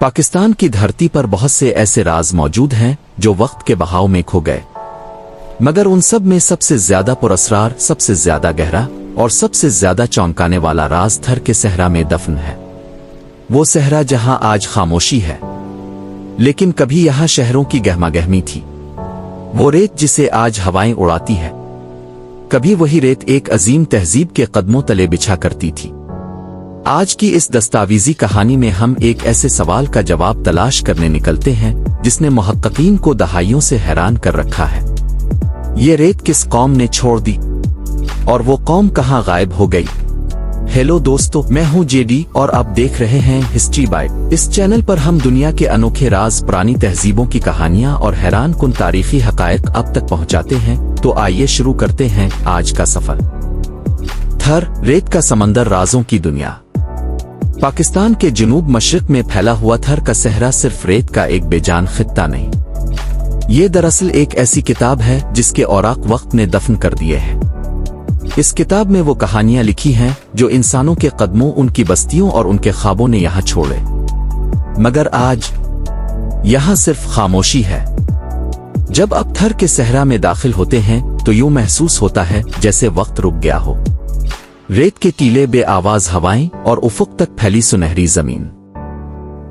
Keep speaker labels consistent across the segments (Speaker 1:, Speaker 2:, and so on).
Speaker 1: पाकिस्तान की धरती पर बहुत से ऐसे राज मौजूद हैं जो वक्त के बहाव में खो गए, मगर उन सब में सबसे ज्यादा पुरअसरार, सबसे ज्यादा गहरा और सबसे ज्यादा चौंकाने वाला राज थर के सहरा में दफन है। वो सहरा जहां आज खामोशी है, लेकिन कभी यहां शहरों की गहमागहमी थी। वो रेत जिसे आज हवाएं उड़ाती है, कभी वही रेत एक अजीम तहजीब के कदमों तले बिछा करती थी। आज की इस दस्तावेजी कहानी में हम एक ऐसे सवाल का जवाब तलाश करने निकलते हैं जिसने मुहक्किकीन को दहाइयों से हैरान कर रखा है। ये रेत किस कौम ने छोड़ दी और वो कौम कहां गायब हो गई? हेलो दोस्तों, मैं हूं जेडी और आप देख रहे हैं हिस्ट्री बाइट। इस चैनल पर हम दुनिया के अनोखे राज, पुरानी तहजीबों की कहानियां और हैरान कुन तारीखी हकायक आप तक पहुंचाते हैं। तो आइए शुरू करते हैं आज का सफर। थर, रेत का समंदर, राजों की दुनिया। पाकिस्तान के जनूब मशरिक में फैला हुआ थर का सहरा सिर्फ रेत का एक बेजान खित्ता नहीं, ये दरअसल एक ऐसी किताब है जिसके औराक वक्त ने दफन कर दिए हैं। इस किताब में वो कहानियां लिखी हैं जो इंसानों के कदमों, उनकी बस्तियों और उनके ख्वाबों ने यहां छोड़े, मगर आज यहां सिर्फ खामोशी है। जब आप थर के सहरा में दाखिल होते हैं तो यूं महसूस होता है जैसे वक्त रुक गया हो। रेत के टीले, बेआवाज हवाएं और उफुक तक फैली सुनहरी जमीन।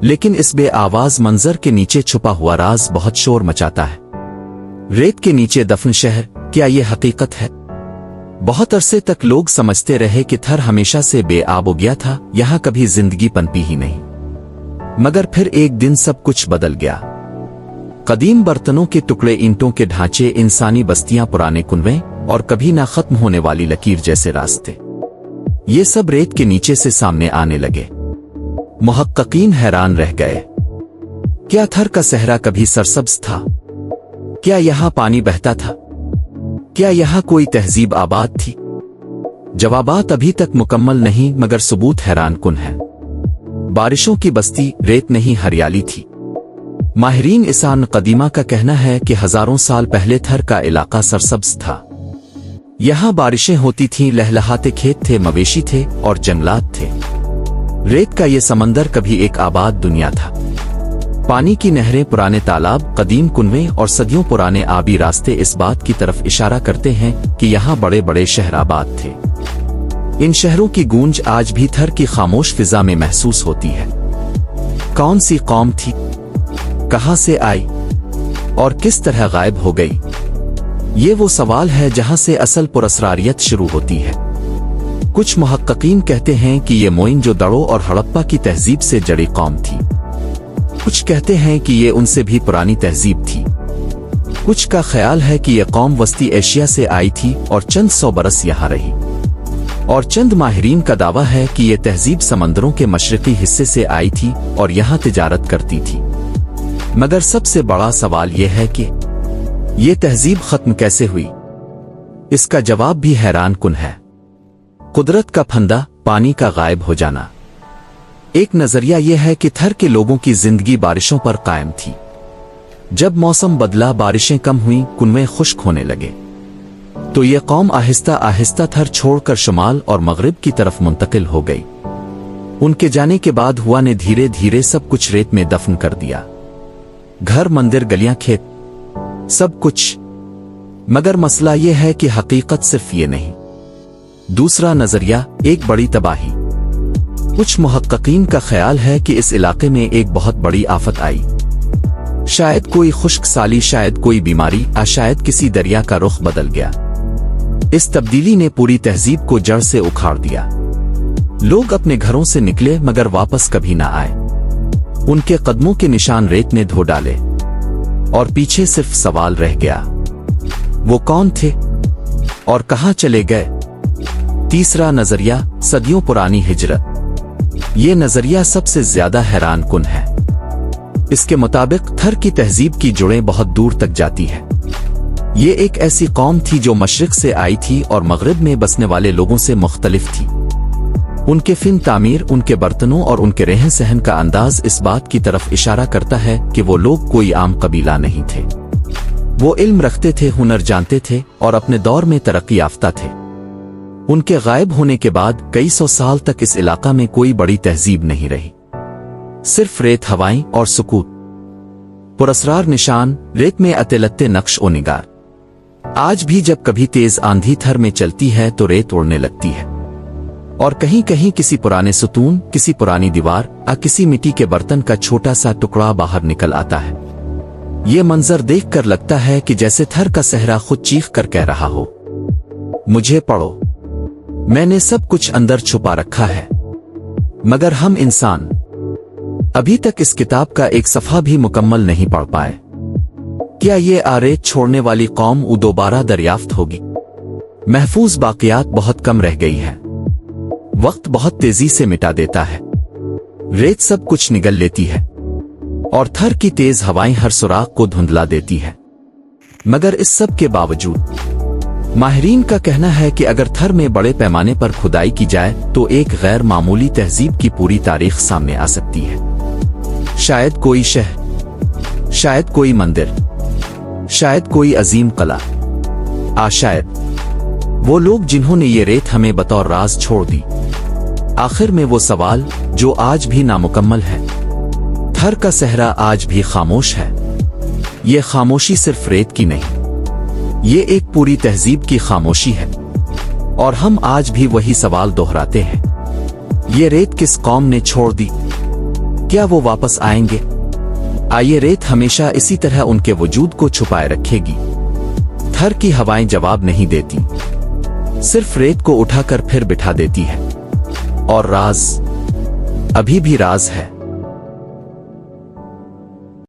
Speaker 1: लेकिन इस बेआवाज मंजर के नीचे छुपा हुआ राज बहुत शोर मचाता है। रेत के नीचे दफन शहर, क्या ये हकीकत है? बहुत अरसे तक लोग समझते रहे कि थर हमेशा से बेआब हो गया था, यहां कभी जिंदगी पनपी ही नहीं। मगर फिर एक दिन सब कुछ बदल गया। कदीम बर्तनों के टुकड़े, ईंटों के ढांचे, इंसानी बस्तियां, पुराने कुनवे और कभी ना खत्म होने वाली लकीर जैसे रास्ते, ये सब रेत के नीचे से सामने आने लगे। मुहक्किकीन हैरान रह गए। क्या थर का सहरा कभी सरसब्ज था? क्या यहां पानी बहता था? क्या यहां कोई तहजीब आबाद थी? जवाबात अभी तक मुकम्मल नहीं, मगर सबूत हैरान कुन है। बारिशों की बस्ती रेत नहीं, हरियाली थी। माहिरीन इंसान कदीमा का कहना है कि हजारों साल पहले थर का इलाका सरसब्ज था। यहां बारिशें होती थीं, लहलहाते खेत थे, मवेशी थे और जंगलात थे। रेत का ये समंदर कभी एक आबाद दुनिया था। पानी की नहरें, पुराने तालाब, कदीम कुनवे और सदियों पुराने आबी रास्ते इस बात की तरफ इशारा करते हैं कि यहां बड़े बड़े शहर आबाद थे। इन शहरों की गूंज आज भी थर की खामोश फिजा में महसूस होती है। कौन सी कौम थी, कहां से आई और किस तरह गायब हो गई? ये वो सवाल है जहां से असल पुरअसरारियत शुरू होती है। कुछ मुहक्किकीन कहते हैं कि ये मोइंजोदड़ो और हड़प्पा की तहजीब से जड़ी कौम थी। कुछ कहते हैं कि ये उनसे भी पुरानी तहजीब थी। कुछ का ख्याल है कि यह कौम वस्ती एशिया से आई थी और चंद सौ बरस यहां रही। और चंद माहिरीन का दावा है कि यह तहजीब समंदरों के मशरकी हिस्से से आई थी और यहां तिजारत करती थी। मगर सबसे बड़ा सवाल यह है कि ये तहजीब खत्म कैसे हुई? इसका जवाब भी हैरान कुन है। कुदरत का फंदा, पानी का गायब हो जाना। एक नजरिया यह है कि थर के लोगों की जिंदगी बारिशों पर कायम थी। जब मौसम बदला, बारिशें कम हुई, कुनवे खुश्क होने लगे, तो यह कौम आहिस्ता आहिस्ता थर छोड़कर शुमाल और मगरिब की तरफ मुंतकिल हो गई। उनके जाने के बाद हुआ ने धीरे धीरे सब कुछ रेत में दफन कर दिया। घर, मंदिर, गलियां, खेत, सब कुछ। मगर मसला यह है कि हकीकत सिर्फ ये नहीं। दूसरा नजरिया, एक बड़ी तबाही। कुछ मुहक्किकीन का ख्याल है कि इस इलाके में एक बहुत बड़ी आफत आई। शायद कोई खुश्क साली, शायद कोई बीमारी, शायद किसी दरिया का रुख बदल गया। इस तब्दीली ने पूरी तहजीब को जड़ से उखाड़ दिया। लोग अपने घरों से निकले मगर वापस कभी ना आए। उनके कदमों के निशान रेत ने धो डाले और पीछे सिर्फ सवाल रह गया, वो कौन थे और कहां चले गए? तीसरा नजरिया, सदियों पुरानी हिजरत। ये नजरिया सबसे ज्यादा हैरान कुन है। इसके मुताबिक थर की तहजीब की जुड़ें बहुत दूर तक जाती है। ये एक ऐसी कौम थी जो मशरिक से आई थी और मगरिब में बसने वाले लोगों से मुख्तलिफ थी। उनके फिन तामीर, उनके बर्तनों और उनके रहन सहन का अंदाज इस बात की तरफ इशारा करता है कि वो लोग कोई आम कबीला नहीं थे। वो इल्म रखते थे, हुनर जानते थे और अपने दौर में तरक्की याफ्ता थे। उनके गायब होने के बाद कई सौ साल तक इस इलाका में कोई बड़ी तहजीब नहीं रही। सिर्फ रेत, हवाएं और सुकूत। पुरस्रार निशान, रेत में अतिलत्ते नक्श ओ निगार। आज भी जब कभी तेज आंधी थर में चलती है तो रेत उड़ने लगती है, और कहीं कहीं किसी पुराने सुतून, किसी पुरानी दीवार या किसी मिट्टी के बर्तन का छोटा सा टुकड़ा बाहर निकल आता है। ये मंजर देखकर लगता है कि जैसे थर का सहरा खुद चीख कर कह रहा हो, मुझे पढ़ो, मैंने सब कुछ अंदर छुपा रखा है। मगर हम इंसान अभी तक इस किताब का एक सफ़ा भी मुकम्मल नहीं पढ़ पाए। क्या ये रेत छोड़ने वाली कौम दोबारा दरियाफ्त होगी? महफूज बाकियात बहुत कम रह गई है। वक्त बहुत तेजी से मिटा देता है। रेत सब कुछ निगल लेती है और थर की तेज हवाएं हर सुराख को धुंधला देती है। मगर इस सब के बावजूद माहिरीन का कहना है कि अगर थर में बड़े पैमाने पर खुदाई की जाए तो एक गैर मामूली तहजीब की पूरी तारीख सामने आ सकती है। शायद कोई शहर, शायद कोई मंदिर, शायद कोई अजीम कला, शायद वो लोग जिन्होंने ये रेत हमें बतौर राज छोड़ दी। आखिर में वो सवाल जो आज भी नामुकम्मल है, थर का सहरा आज भी खामोश है। ये खामोशी सिर्फ रेत की नहीं, ये एक पूरी तहजीब की खामोशी है। और हम आज भी वही सवाल दोहराते हैं, ये रेत किस कौम ने छोड़ दी? क्या वो वापस आएंगे? ये रेत हमेशा इसी तरह उनके वजूद को छुपाए रखेगी। थर की हवाएं जवाब नहीं देती, सिर्फ रेत को उठाकर फिर बिठा देती है। और राज अभी भी राज है।